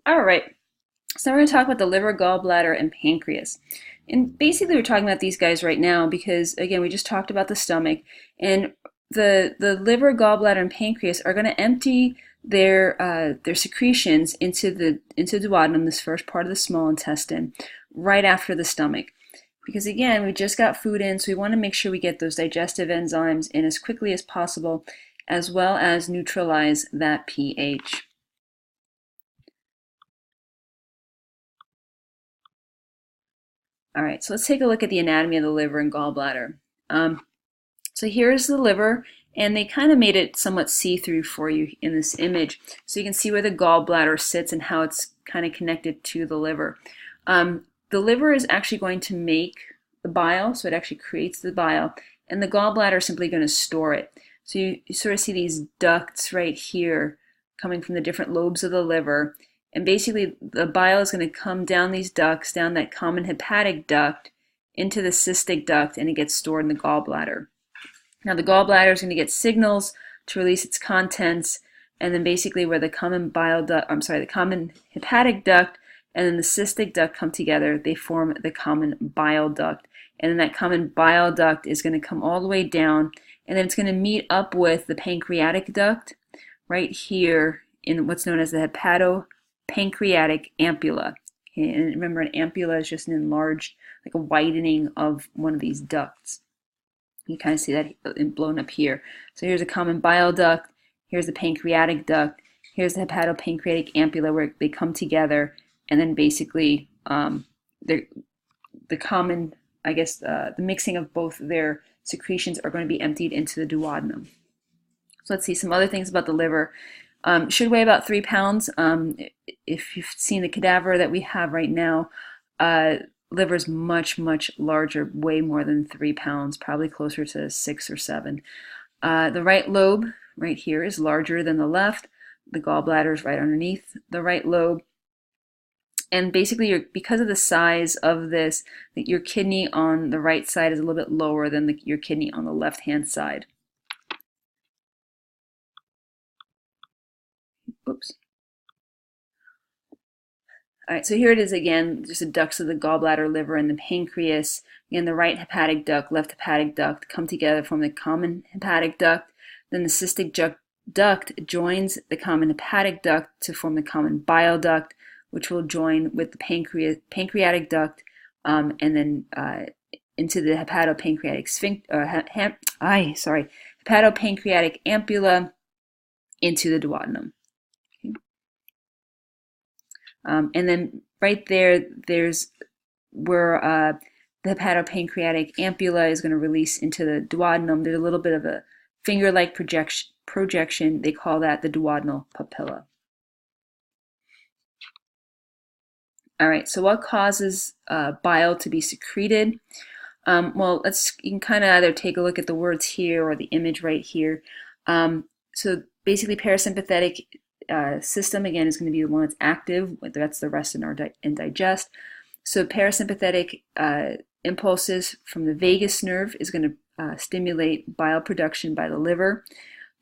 All right, so we're going to talk about the liver, gallbladder, and pancreas. And basically, we're talking about these guys right now because, again, we just talked about the stomach, and the liver, gallbladder, and pancreas are going to empty their secretions into duodenum, this first part of the small intestine, right after the stomach. Because again, we just got food in, so we want to make sure we get those digestive enzymes in as quickly as possible, as well as neutralize that pH. All right, so let's take a look at the anatomy of the liver and gallbladder. So here's the liver, and they kind of made it somewhat see-through for you in this image. So you can see where the gallbladder sits and how it's kind of connected to the liver. The liver is actually going to make the bile, so it actually creates the bile, and the gallbladder is simply going to store it. So you sort of see these ducts right here coming from the different lobes of the liver. And basically, the bile is going to come down these ducts, down that common hepatic duct, into the cystic duct, and it gets stored in the gallbladder. Now, the gallbladder is going to get signals to release its contents, and then basically where the common the common hepatic duct and then the cystic duct come together, they form the common bile duct. And then that common bile duct is going to come all the way down, and then it's going to meet up with the pancreatic duct right here in what's known as the hepatopancreatic ampulla. Okay, and remember, an ampulla is just an enlarged, like a widening of one of these ducts. You kind of see that blown up here. So here's a common bile duct, here's the pancreatic duct, here's the hepatopancreatic ampulla where they come together, and then basically the common, the mixing of both their secretions are going to be emptied into the duodenum. So let's see some other things about the liver. Should weigh about 3 pounds. If you've seen the cadaver that we have right now, liver is much, much larger, way more than 3 pounds, probably closer to 6 or 7. The right lobe right here is larger than the left. The gallbladder is right underneath the right lobe. And basically, because of the size of this, your kidney on the right side is a little bit lower than your kidney on the left-hand side. Oops. All right, so here it is again, just the ducts of the gallbladder, liver, and the pancreas. Again, the right hepatic duct, left hepatic duct come together from the common hepatic duct. Then the cystic duct joins the common hepatic duct to form the common bile duct, which will join with the pancreatic duct, and then into the hepatopancreatic hepatopancreatic ampulla into the duodenum. Okay. And then right there's where the hepatopancreatic ampulla is going to release into the duodenum. There's a little bit of a finger-like projection. They call that the duodenal papilla. All right, so what causes bile to be secreted? Well, you can kind of either take a look at the words here or the image right here. So basically, parasympathetic system, again, is going to be the one that's active. That's the rest and digest. So parasympathetic impulses from the vagus nerve is going to stimulate bile production by the liver.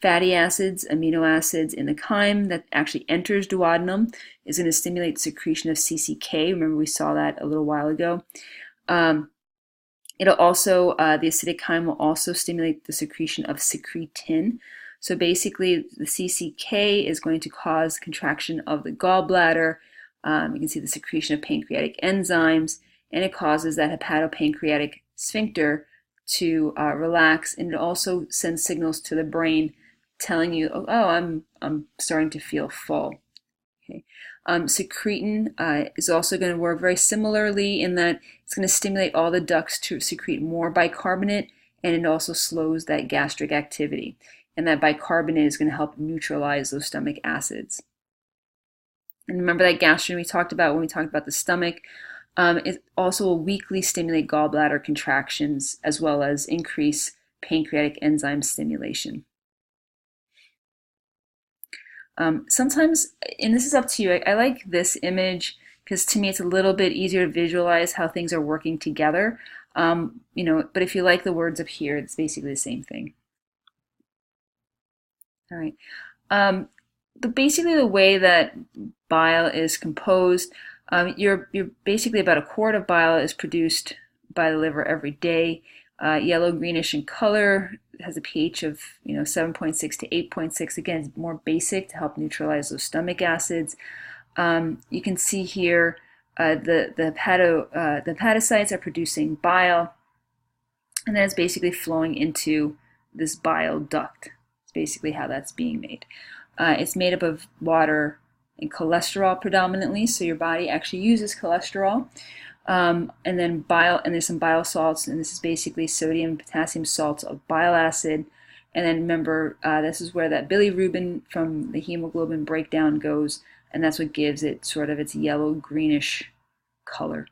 Fatty acids, amino acids in the chyme that actually enters duodenum is going to stimulate the secretion of CCK. Remember, we saw that a little while ago. It'll also, the acidic chyme will also stimulate the secretion of secretin. So basically, the CCK is going to cause contraction of the gallbladder. You can see the secretion of pancreatic enzymes, and it causes that hepatopancreatic sphincter to relax, and it also sends signals to the brain telling you, oh, I'm starting to feel full. Okay. Secretin is also going to work very similarly in that it's going to stimulate all the ducts to secrete more bicarbonate, and it also slows that gastric activity. And that bicarbonate is going to help neutralize those stomach acids. And remember that gastrin we talked about when we talked about the stomach. It also will weakly stimulate gallbladder contractions as well as increase pancreatic enzyme stimulation. Sometimes, and this is up to you, I like this image because to me it's a little bit easier to visualize how things are working together. But if you like the words up here, it's basically the same thing. All right. Basically the way that bile is composed, you're basically about a quart of bile is produced by the liver every day. Yellow greenish in color, has a pH of 7.6 to 8.6. Again, it's more basic to help neutralize those stomach acids. You can see here the hepatocytes are producing bile, and then it's basically flowing into this bile duct. It's basically how that's being made. It's made up of water and cholesterol predominantly, so your body actually uses cholesterol. And then bile, and there's some bile salts, and this is basically sodium and potassium salts of bile acid. And then remember, this is where that bilirubin from the hemoglobin breakdown goes, and that's what gives it sort of its yellow greenish color.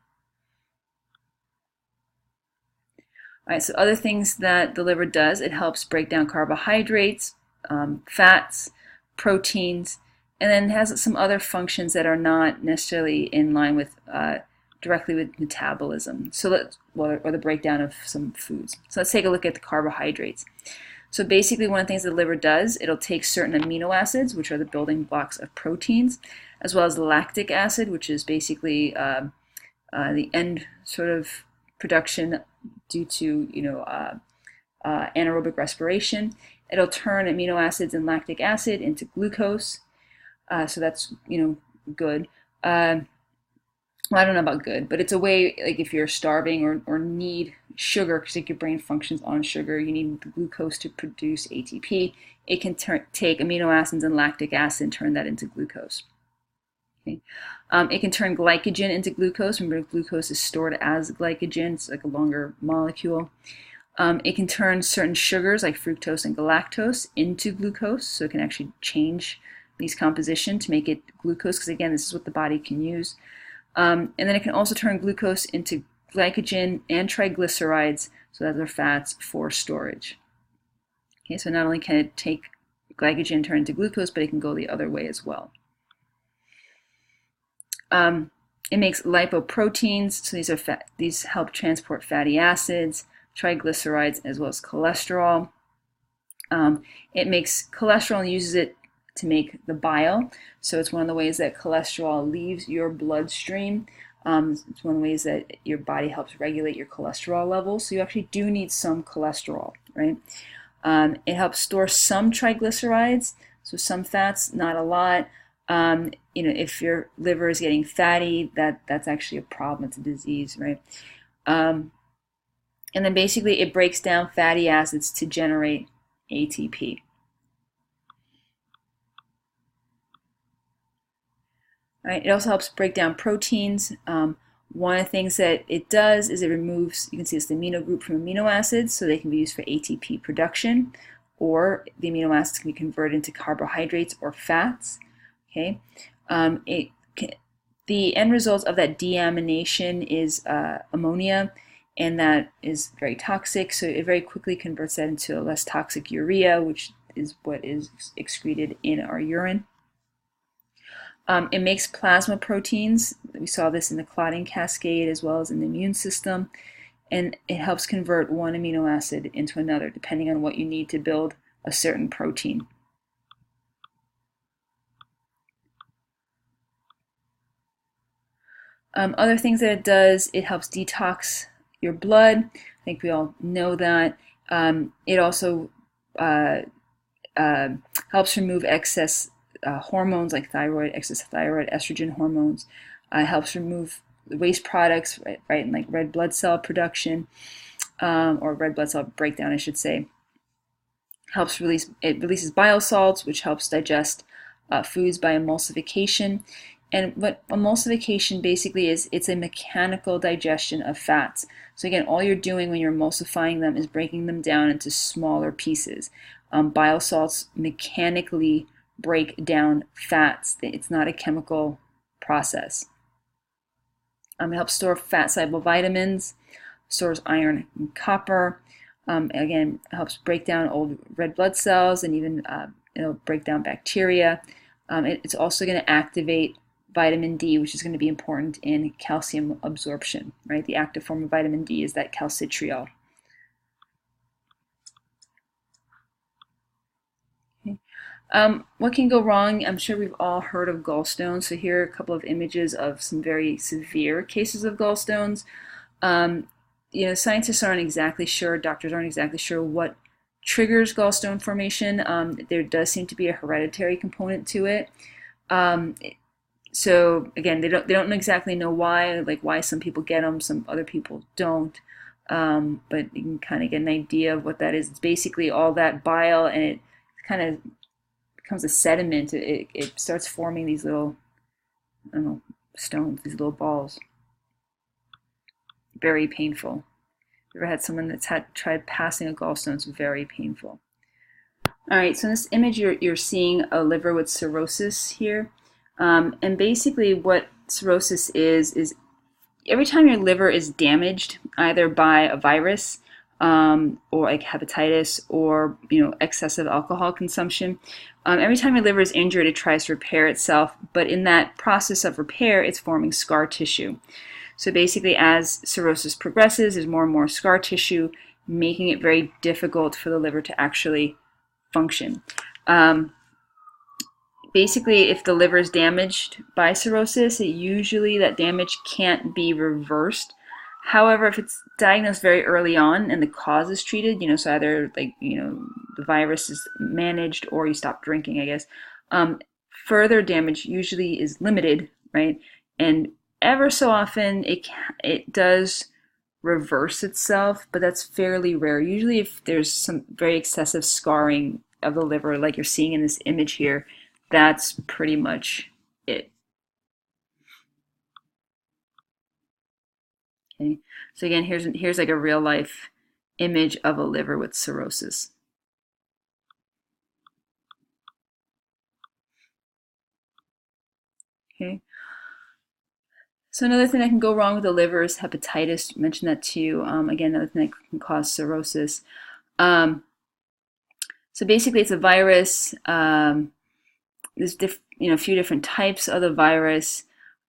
All right, so other things that the liver does, it helps break down carbohydrates, fats, proteins, and then has some other functions that are not necessarily in line with directly with metabolism. So or the breakdown of some foods. So let's take a look at the carbohydrates. So basically, one of the things the liver does, it'll take certain amino acids, which are the building blocks of proteins, as well as lactic acid, which is basically the end sort of production due to anaerobic respiration. It'll turn amino acids and lactic acid into glucose, so that's good. Well, I don't know about good, but it's a way, like if you're starving or need sugar, because like your brain functions on sugar, you need the glucose to produce ATP. It can take amino acids and lactic acid and turn that into glucose. Okay. It can turn glycogen into glucose. Remember, glucose is stored as glycogen. It's like a longer molecule. It can turn certain sugars like fructose and galactose into glucose, so it can actually change these composition to make it glucose, because again, this is what the body can use. And then it can also turn glucose into glycogen and triglycerides, so that they're fats for storage. Okay, so not only can it take glycogen and turn into glucose, but it can go the other way as well. It makes lipoproteins, so these are these help transport fatty acids, triglycerides, as well as cholesterol. It makes cholesterol and uses it to make the bile. So it's one of the ways that cholesterol leaves your bloodstream. It's one of the ways that your body helps regulate your cholesterol levels. So you actually do need some cholesterol, right? It helps store some triglycerides, so some fats, not a lot. If your liver is getting fatty, that's actually a problem. It's a disease, right? And then basically it breaks down fatty acids to generate ATP. Right? It also helps break down proteins. One of the things that it does is it removes, you can see it's the amino group from amino acids, so they can be used for ATP production, or the amino acids can be converted into carbohydrates or fats. Okay, the end result of that deamination is ammonia, and that is very toxic, so it very quickly converts that into a less toxic urea, which is what is excreted in our urine. It makes plasma proteins. We saw this in the clotting cascade as well as in the immune system, and it helps convert one amino acid into another depending on what you need to build a certain protein. Other things that it does, it helps detox your blood. I think we all know that. It also helps remove excess hormones like thyroid, excess thyroid, estrogen hormones. Helps remove the waste products, right, and like red blood cell production, or red blood cell breakdown, I should say. It releases bile salts, which helps digest foods by emulsification. And what emulsification basically is, it's a mechanical digestion of fats. So again, all you're doing when you're emulsifying them is breaking them down into smaller pieces. Bile salts mechanically break down fats. It's not a chemical process. It helps store fat-soluble vitamins, stores iron and copper. Again, helps break down old red blood cells, and even it'll break down bacteria. It's also going to activate vitamin D, which is going to be important in calcium absorption, right? The active form of vitamin D is that calcitriol. Okay. What can go wrong? I'm sure we've all heard of gallstones. So here are a couple of images of some very severe cases of gallstones. Um, Scientists aren't exactly sure, doctors aren't exactly sure what triggers gallstone formation. There does seem to be a hereditary component to it. Um, so again, they don't exactly know why, like why some people get them, some other people don't. But you can kind of get an idea of what that is. It's basically all that bile, and it kind of becomes a sediment. It starts forming these little, I don't know, stones, these little balls. Very painful. You ever had someone that's tried passing a gallstone? It's very painful. All right, so in this image, you're seeing a liver with cirrhosis here. And basically what cirrhosis is every time your liver is damaged, either by a virus or like hepatitis or excessive alcohol consumption, every time your liver is injured, it tries to repair itself. But in that process of repair, it's forming scar tissue. So basically, as cirrhosis progresses, there's more and more scar tissue, making it very difficult for the liver to actually function. Basically, if the liver is damaged by cirrhosis, usually that damage can't be reversed. However, if it's diagnosed very early on and the cause is treated, so either the virus is managed or you stop drinking, I guess, further damage usually is limited, right? And ever so often it does reverse itself, but that's fairly rare. Usually if there's some very excessive scarring of the liver, like you're seeing in this image here, that's pretty much it. Okay, so again, here's like a real life image of a liver with cirrhosis. Okay. So another thing that can go wrong with the liver is hepatitis. I mentioned that too. Again, another thing that can cause cirrhosis. So basically, it's a virus. There's a few different types of the virus.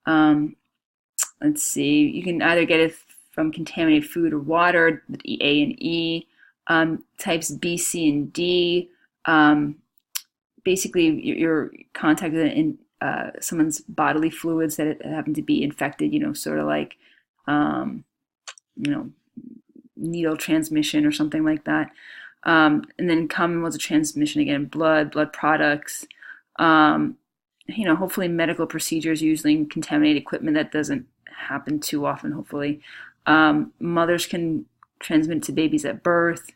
Let's see. You can either get it from contaminated food or water, A and E. Types B, C, and D. Basically, you're contacted in someone's bodily fluids that happen to be infected, sort of like, needle transmission or something like that. And then common modes of transmission, again, blood products, hopefully medical procedures using contaminated equipment. That doesn't happen too often, hopefully. Mothers can transmit to babies at birth,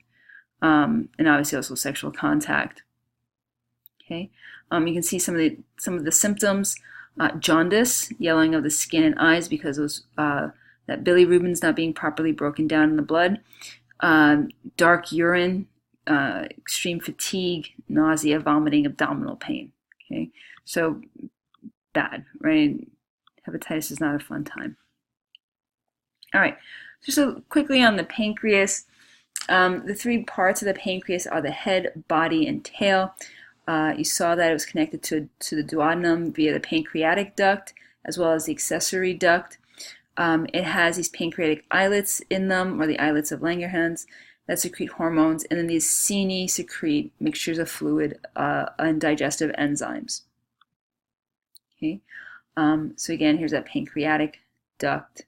and obviously also sexual contact. Okay, you can see some of the symptoms: jaundice, yellowing of the skin and eyes because of that bilirubin's not being properly broken down in the blood. Dark urine, extreme fatigue, nausea, vomiting, abdominal pain. Okay, so bad, right? Hepatitis is not a fun time. All right, so quickly on the pancreas. The three parts of the pancreas are the head, body, and tail. You saw that it was connected to the duodenum via the pancreatic duct, as well as the accessory duct. It has these pancreatic islets in them, or the islets of Langerhans, that secrete hormones, and then these acini secrete mixtures of fluid and digestive enzymes. Okay, so again, here's that pancreatic duct.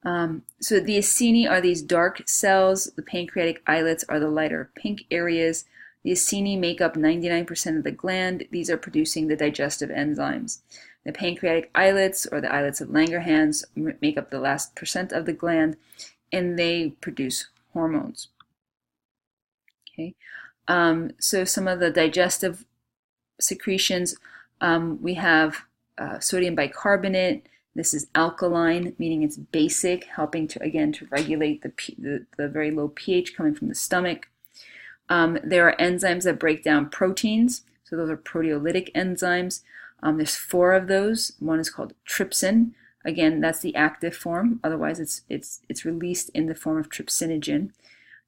So the acini are these dark cells. The pancreatic islets are the lighter pink areas. The acini make up 99% of the gland. These are producing the digestive enzymes. The pancreatic islets, or the islets of Langerhans, make up the last percent of the gland, and they produce hormones. Okay, so some of the digestive secretions, we have sodium bicarbonate. This is alkaline, meaning it's basic, helping to regulate the very low pH coming from the stomach. There are enzymes that break down proteins, so those are proteolytic enzymes. There's 4 of those. One is called trypsin. Again, that's the active form. Otherwise, it's released in the form of trypsinogen.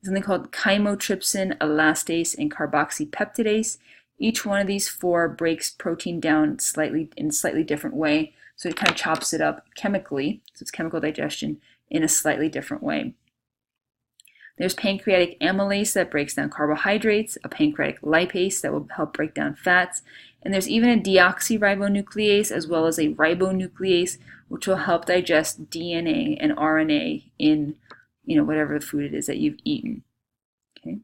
There's something called chymotrypsin, elastase, and carboxypeptidase. Each one of these 4 breaks protein down in a slightly different way. So it kind of chops it up chemically, so it's chemical digestion in a slightly different way. There's pancreatic amylase that breaks down carbohydrates, a pancreatic lipase that will help break down fats, and there's even a deoxyribonuclease as well as a ribonuclease, which will help digest DNA and RNA in whatever food it is that you've eaten. Okay.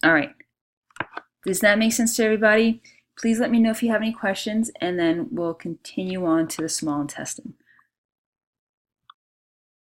All right. Does that make sense to everybody? Please let me know if you have any questions, and then we'll continue on to the small intestine.